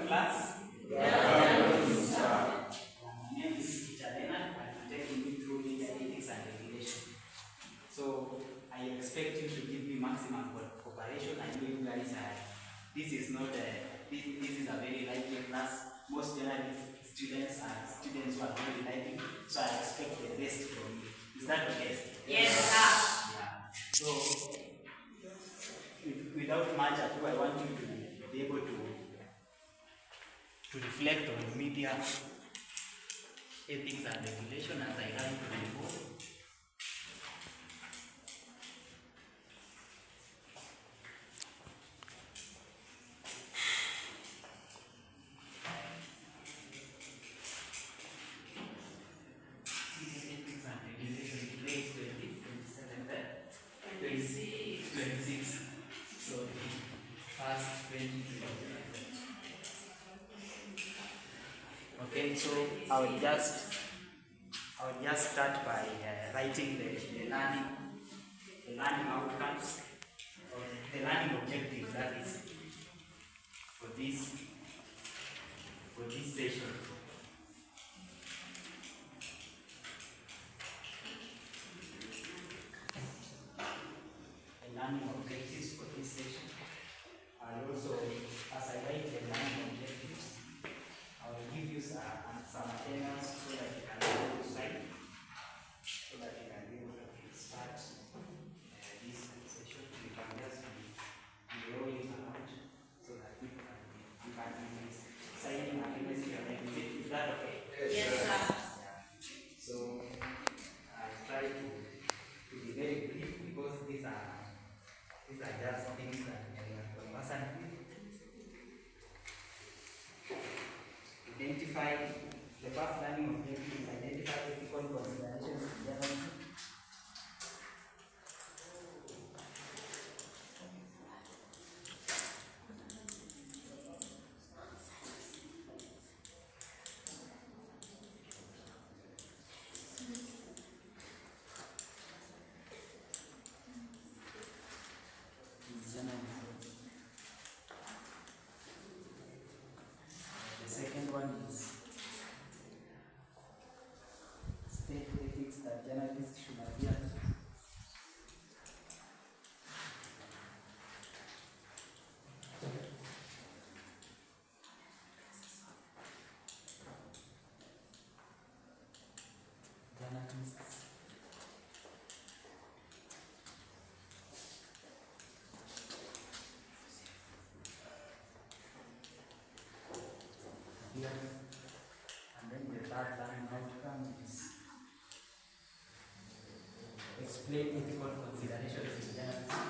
class? Yes. My name is Teacher Leonard, and I'm taking you through media ethics and regulation. So I expect you to give me maximum cooperation. I know you guys are. This is not this is a very lively class. Most journalist students are students who are very lively. So I expect the best from you. Is that okay? Yes, sir. Yeah. So without much ado, I want you to be able to reflect on media ethics and regulation as I run to the board. Ethics and regulation today is 27th, 26. So past 20. Okay, so I will just start by writing the learning outcomes, or the learning objective, that is for this session. The learning objectives for this session, and also as I write the learning objectives, I will give you some attendance so that you can be able to sign, so that you can be able to start this session. You can just be rolling around so that you can be signing attendance. Is that okay? Yes, sir. Yeah. So I try to be very brief because these are just things that we are conversant with. Identify the first learning objective is identify ethical considerations in journalism. The second one is state ethics that journalists should adhere to. Journalists adhere to. And then the third learning outcome is explain ethical considerations in journalism.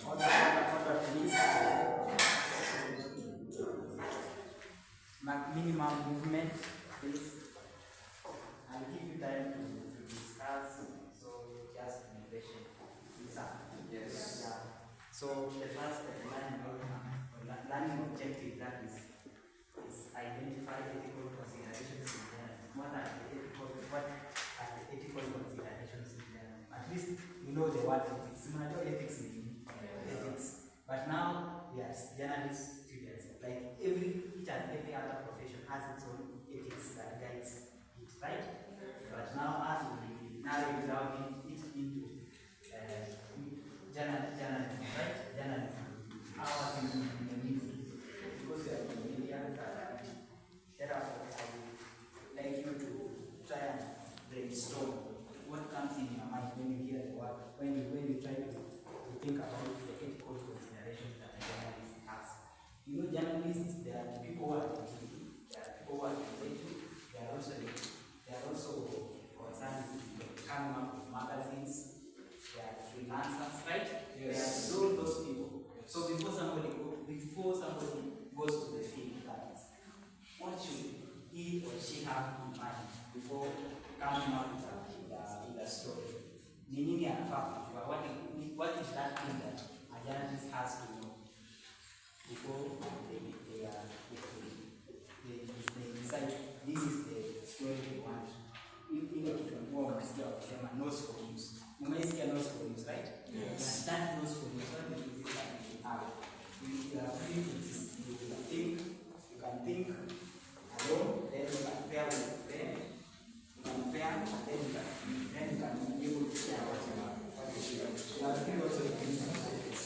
Order, please. Minimum movement, please. I'll give you time to discuss, so just be patient. Yes. Yeah. So the first learning outcome, or learning objective, that is identify ethical considerations in journalism. What are the ethical considerations in journalism? At least you know the word ethics. You know ethics means ethics. But now we are journalist students. Like each and every other profession has its own ethics that guides it, right? But now as we narrow it down into journalism, right? Journalism. Our thing in the media. Because we are in the media, therefore I would like you to try and brainstorm what comes in your mind when you hear the word, when you try to think about the ethical considerations that a journalist has. You know, journalists, they are people who are on TV, they are people who are on radio, they are also concerned with coming up with magazines, they are freelancers, right? Yes. They are all those people. So before somebody goes to the field, that is, what should he or she have in mind before coming up with a story? Meaning, what is that thing that a journalist has to know before they are you are free to think. You can think alone, then you can pair with a friend. You can pair, and then you can be able to share what you share. You are free also to think about it.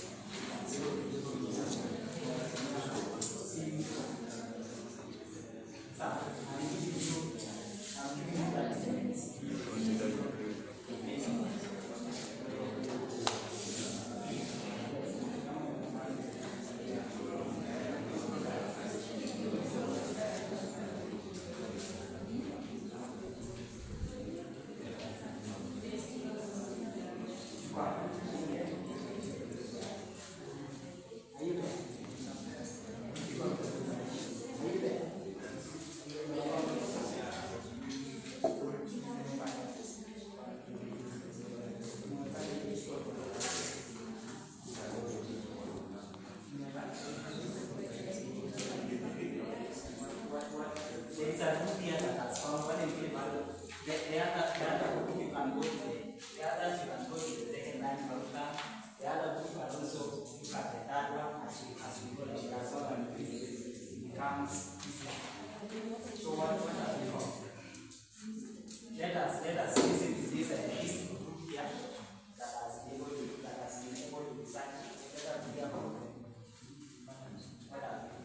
There's a group here that has found one in the other group you can go to the others you can go to the second line counter. The other group are also look at the third one as we go to the second and it becomes easier. So what are we from? Let us listen to this group here that has been able to decide. Let us hear from them. What are we?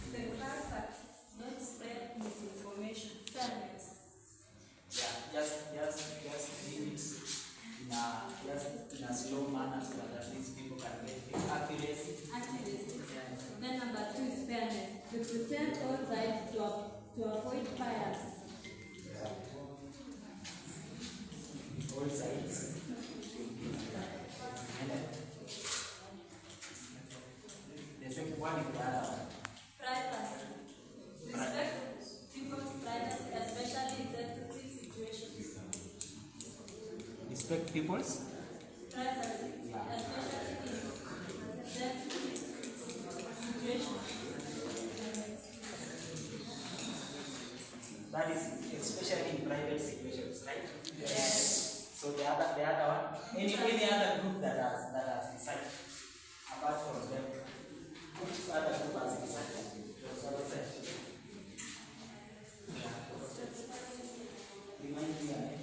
The fact that not spread misinformation, fairness. Yeah, just read it in a slow manner so that at least people can get the accuracy. Then number 2 is fairness. We present all sides to avoid bias. All sides. The second one is the other one. Privacy. Respect people's privacy, especially in sensitive situations. Respect people's Privacy, especially in sensitive situations. That is especially in private situations, right? Yes. So the other one, any other group that has decided apart from them, which other group has decided? Remind me again.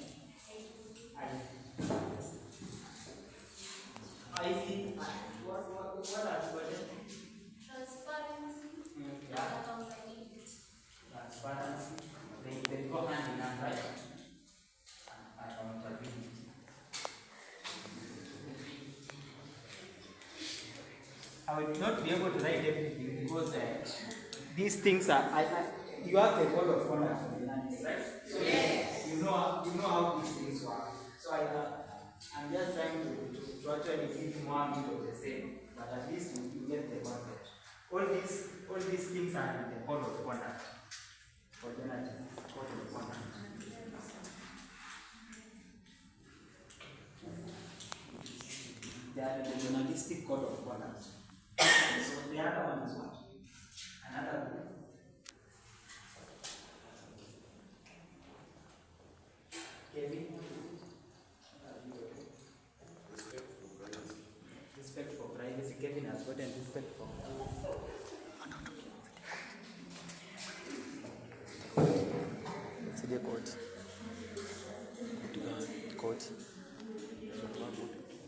I think what are you Transparency. Yeah. Transparency. They go hand in hand, right? And accountability. I will not be able to write everything because these things are. You have the code of conduct for the land, right? So yes. You know how these things work. So I'm just trying to actually give more bit of the same, but at least you get the concept. All these things are in the code of conduct. For journalism, code of conduct. They are the journalistic code of conduct. So the other one is what? Another group. Kevin? Respect for privacy. Kevin has gotten respect for. Sige coach. Coach.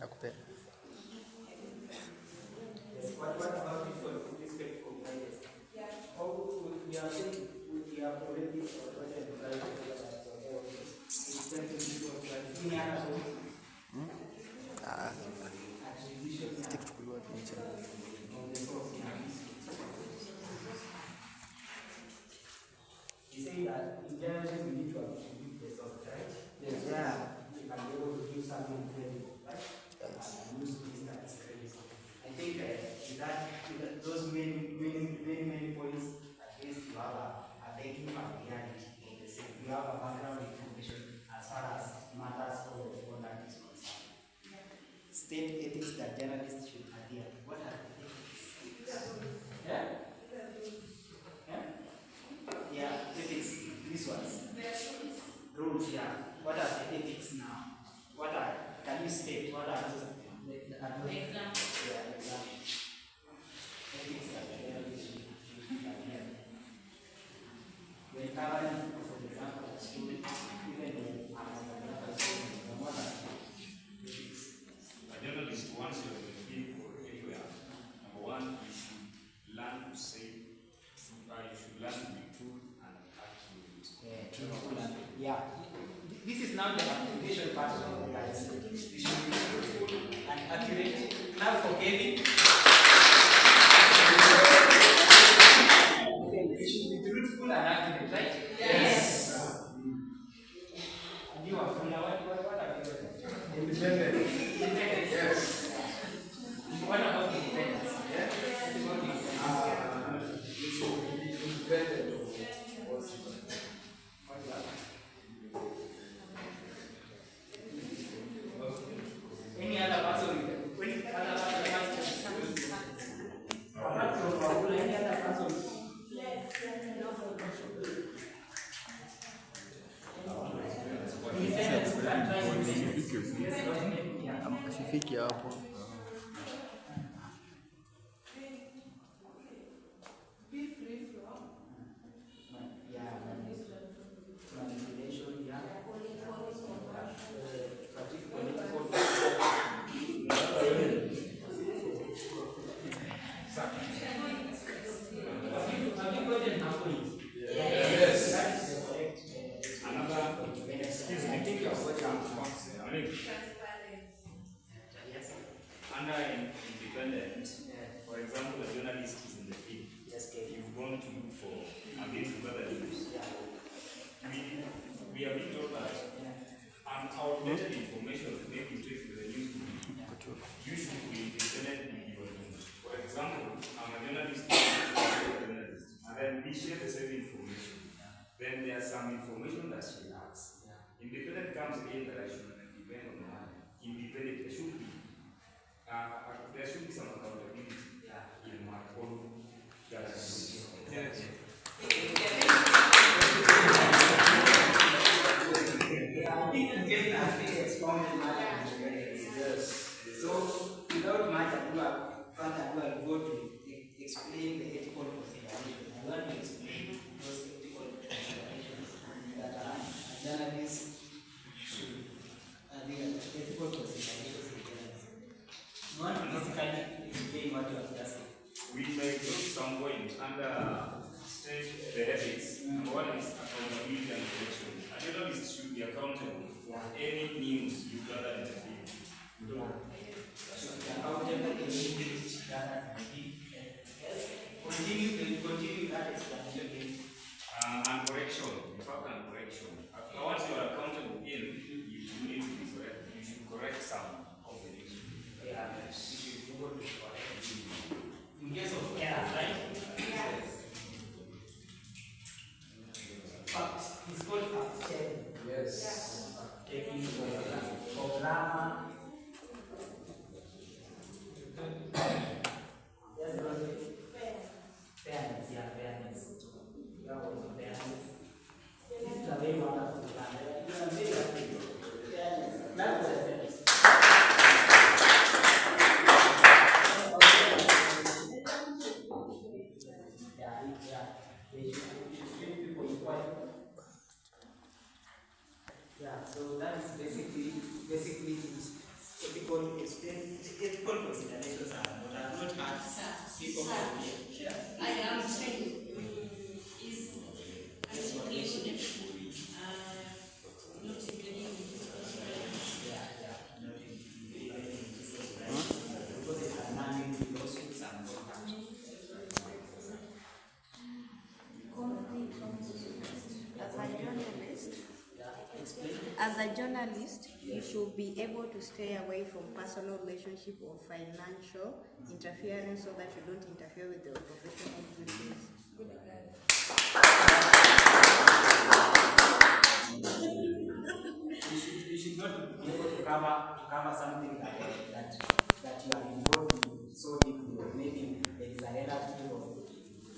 Akupe. What about respect for privacy? Yeah. We have already gotten privacy. Respect for privacy. Any other way? Stick kuchukuliwa picha. You say that in general we need to attribute the software, right? Yes. Yeah. You can be able to give something credit, right? And use this that is credit. I think with those many points, at least you have a taking familiarity of the same. You have a background information as far as matters of conduct is concerned. State ethics that journalists should adhere to. What are the ethics? Yeah? Yeah? Yeah, ethics, these ones. Rules, yeah. What are the ethics now? Can you state what are those? Example. Yeah, on the application part of the guys. You should be truthful and accurate. Clap for Kevin. You should be truthful and accurate, right? Yes. And you are from now. What are you? Independent. Independent. Yes. What about independence? Yeah. You should be independent of possible. Any other person? Any other person? Apart from Paula, any other person? Asifiki hapo. Under independent, for example, a journalist is in the field. You've gone to look for against further news. We are being told that outdated information maybe to the news. You should be independent in your news. For example, I'm a journalist, and then we share the same information. Then there's some information that she lacks. Independent comes in that I should depend on her. Independent, there should be some accountability in my own judgment. Yes. So, without much ado, I'll go to explain the ethical considerations. I want to explain those ethical considerations that a journalist should, the ethical considerations in journalism. You want to basically explain what you have just said? We may group some point under state the ethics. Number one is accountability and correction. A journalist should be accountable for any news you gather in the field. Continue that explanation. And correction, in fact, and correction. Once you are accountable in, you need to be correct. You should correct some of the news. Yeah, you should be able to correct. In case of errors, right? Yes. Fact. It's called fact checking. Yes. Taking for grammar. Yes, fairness, yeah, fairness. Yeah, also fairness. This is a very wonderful plan. You are very happy. Fairness. That's what I said. Yeah, so that is basically it. Ethical considerations are not hard people from here. I am saying is articulation not including As a journalist, you should be able to stay away from personal relationship or financial interference so that you don't interfere with the professional duties. You should not be able to cover something that you are involved in so deeply, or maybe there is a relative, or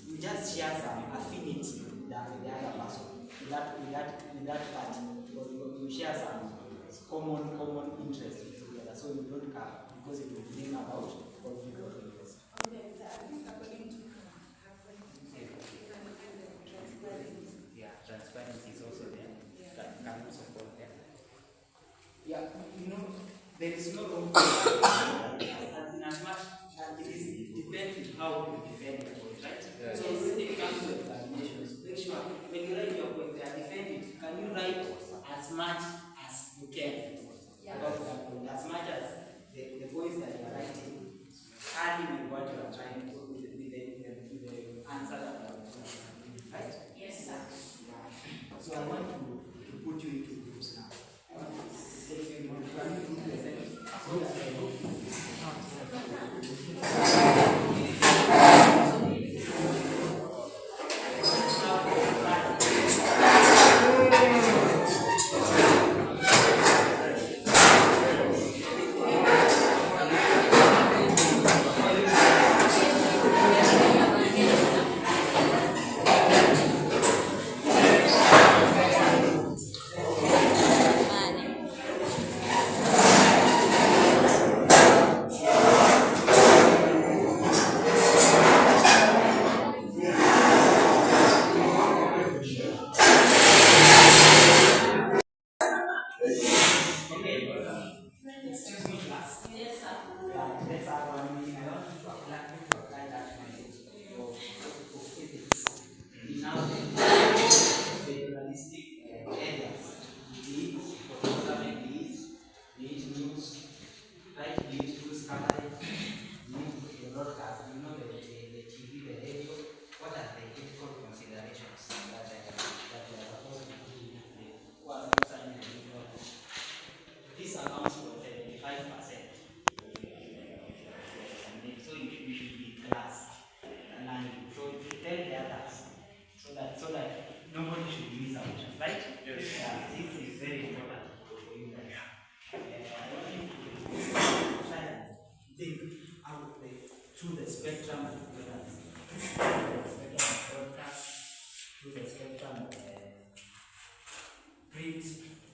you just share some affinity with the other person, with that party, or you share some common interests together, so you don't cover, because it will bring about conflict of interest. Yeah, transparency is also there. Can also support there. Yeah, there is no wrong and as much as it depends on how you defend your point, right? Yeah. So when it comes to examinations, make sure when you write your point, they are defended. Can you write as much as care about that point. As much as the points that you are writing tally with what you are trying to with the answer that you are writing, right? Yes, sir. So I want to put you into groups now. I want to take you into this accounts for 75%. So you should be class learning. So tell the others so that nobody should miss out, right? Yes. This is very important for you guys. I want you to try and think out through the spectrum of journalism, through the spectrum of broadcast, through the spectrum of print.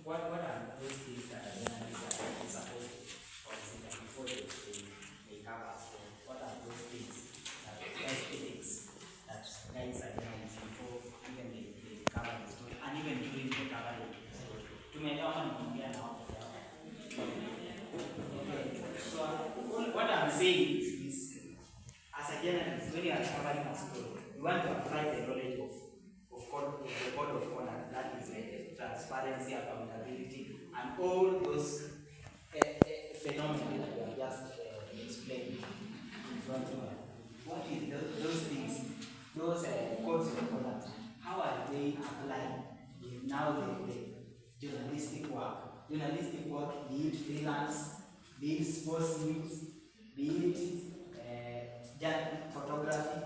What are those things that are journalists are supposed to consider before they cover? So what are those things that ethics that guides a journalist before even they cover the story and even during the coverage? So what I'm saying is, as a journalist, when you are covering a story, you want to apply the knowledge of the code of conduct, that is transparency, accountability, and all those phenomena that you have just explained in front of you. What is those things, those codes of conduct, how are they applied in now the journalistic work? Journalistic work, be it freelance, be it sports news, be it photography.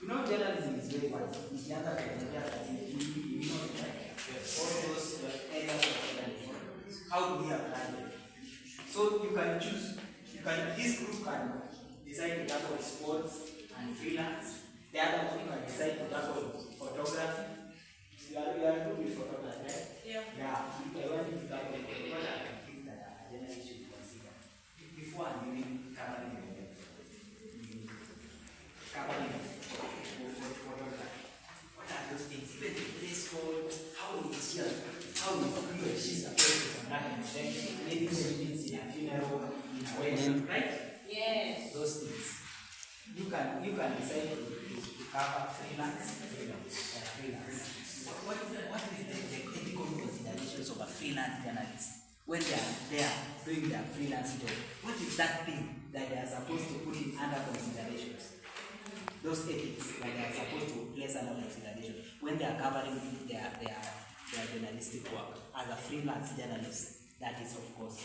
You know, journalism is very wide. It's the other you know, all those areas of journalism. How do we apply them? So you can choose. This group can decide to tackle sports and freelance. The other group can decide to tackle photography. You are good with photography, right? Yeah. Yeah. I want you to tackle photography. What are the things that a journalist should consider before and during covering photography? What are those things? Even the dress code, how is he or she supposed to conduct himself? Maybe meetings in a funeral, in a wedding, right? Yes. Those things. You can decide to cover freelance. What is the ethical considerations of a freelance journalist when they are there doing their freelance job? What is that thing that they are supposed to put in under considerations? Those ethics that they are supposed to place under consideration when they are covering their journalistic work as a freelance journalist. That is, of course.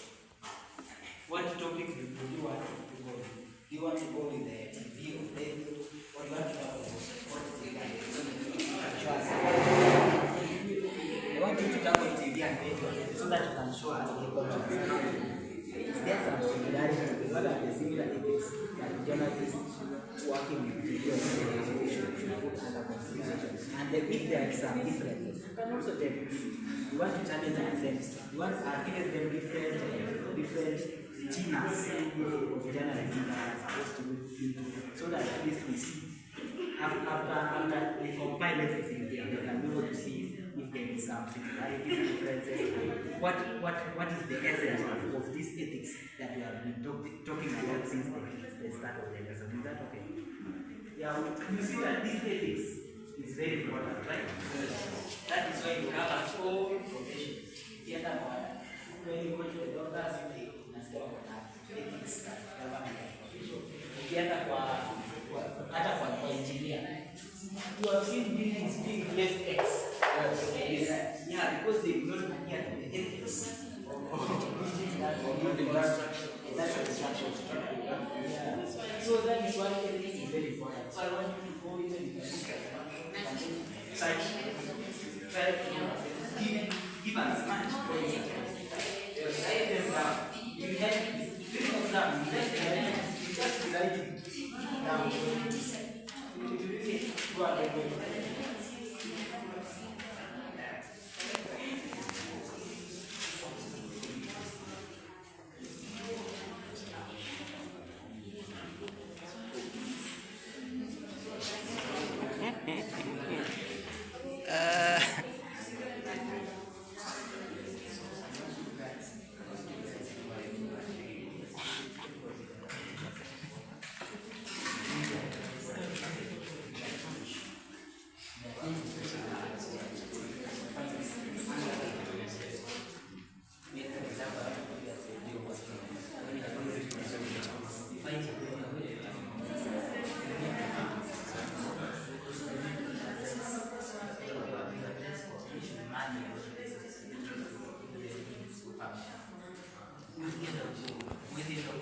What topic do you want to go with? Do you want to go with the TV or radio? Or do you want to talk about what is the I want you to talk about TV and radio so that you can show us the contrast. Is there some similarity? What are the similar ethics that journalists working with TV or radio should put under consideration? And if there are some differences, you can also tell us. You want to challenge our friends. You want to give them different genres of journalism that are supposed to be so that at least we see after we compile everything here, we can be able to see if there is some similarities, differences. What is the essence of this ethics that we have been talking about since the start of the lesson? Is that okay? Yeah, you see that this ethics is very important, right? That is why you have all professions. when you go to the doctors, they unasikia kuna ethics that government has provision. Ukienda hata kwa engineer, you have seen buildings being placed X. Yeah, because they do not adhere to the ethics of buildings that are not construction. That's construction. Yeah. So that is why ethics is very important. So I want you to go even if you look at try to give us much points. Write them down. You have three of them. You just write it down. Go ahead.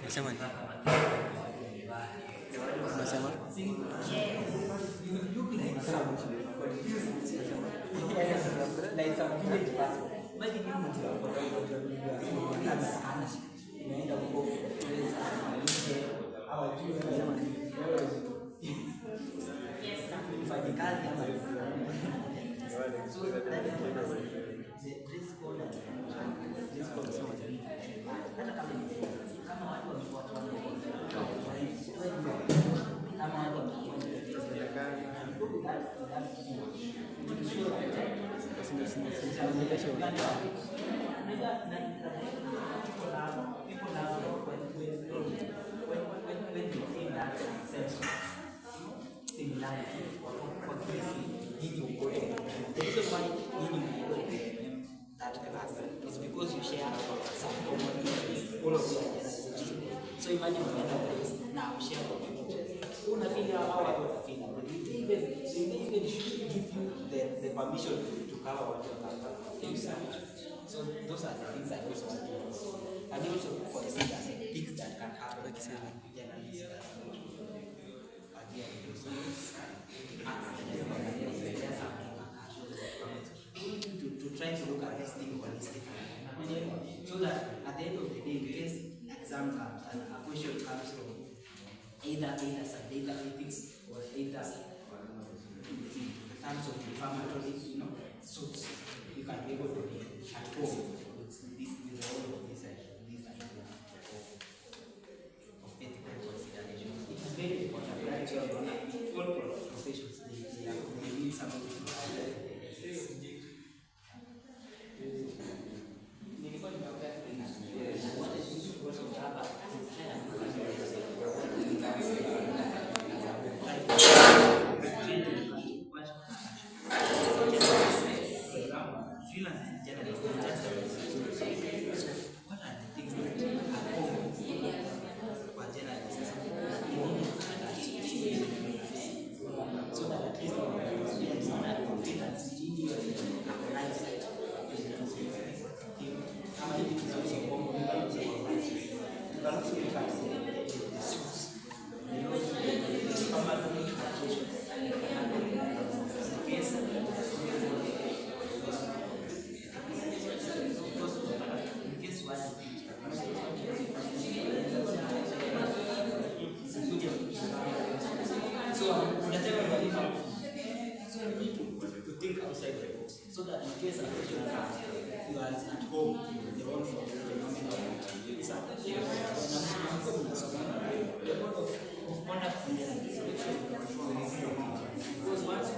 Unasema nini? Unasema? Like some village person. Imagine you mtu wa unaenda huko hawajui mfanyikazi ama so that is the dress code hata kama watu wanafuata kama watu it's because you share some common interests. All of you are just so imagine now share common interests. Una feel how feel about it. Even should give you the permission to cover what you have. So those are the things I also want to do. And also consider things that can happen to journalists to try to look at this thing holistically. So that at the end of the day, in case exam comes and a question comes from either some data ethics or either in terms of defamatory, suits, you can be able to be at home with all of this of ethical considerations. It is very important, right? All professions, they need something to so that in case a question comes, you are at home, the one from the phenomenon the code of conduct in the inspection because once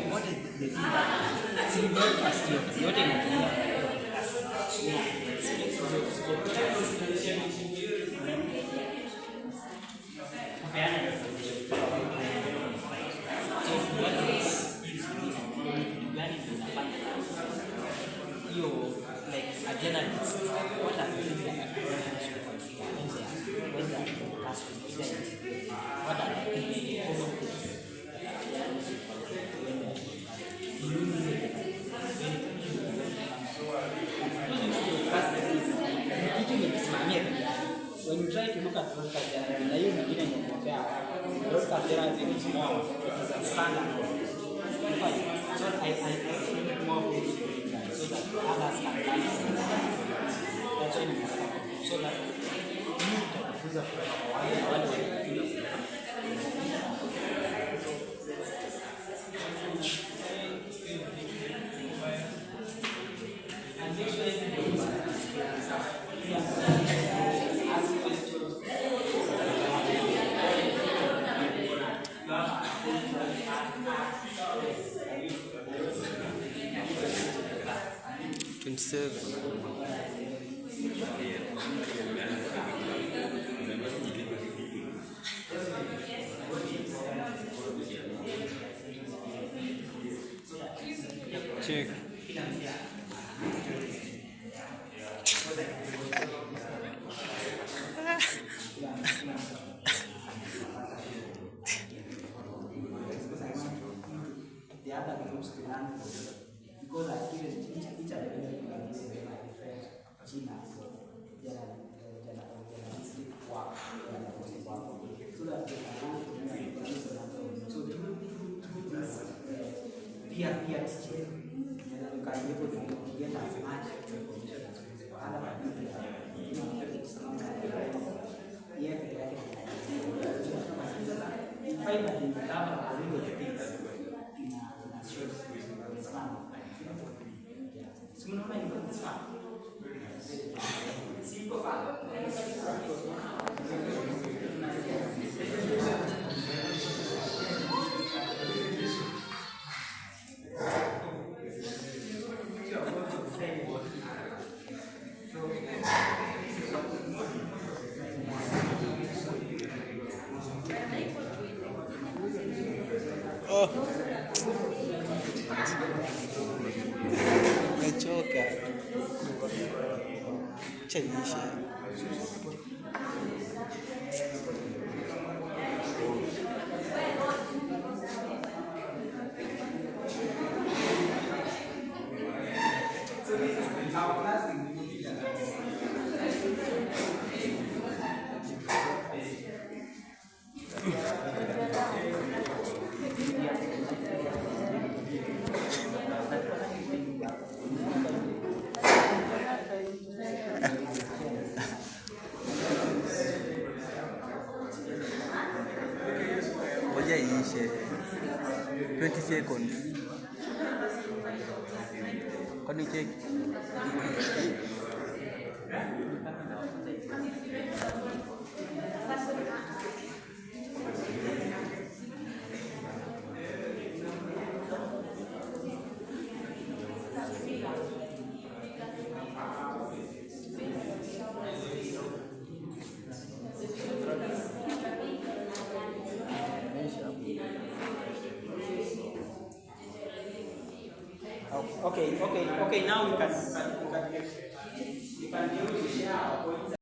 What is the thing? Broadcast yote inatumia like a journalist, what are the things that a journalist should consider when they are broadcasting events? What are the things, common things? When you try to look at broadcast journalism, na hiyo nyingine inaongea broadcast journalism is more, it is a standard. So I need more books so that others can learn. That's why you so that you utajifunza kutoka kwa wale wanajifunza. Check. The other groups to learn from because I feel each and every different journalistic work so that they can learn from so through this peer exchange you can be able to get as much information as possible. Find that in the cover a little things in a short span of time. So we know it's fun. Simple fun. Mechoka. Chaisha. So this is our class in Moja iishe 20 seconds. Kwani check? Okay, now we can use share our points.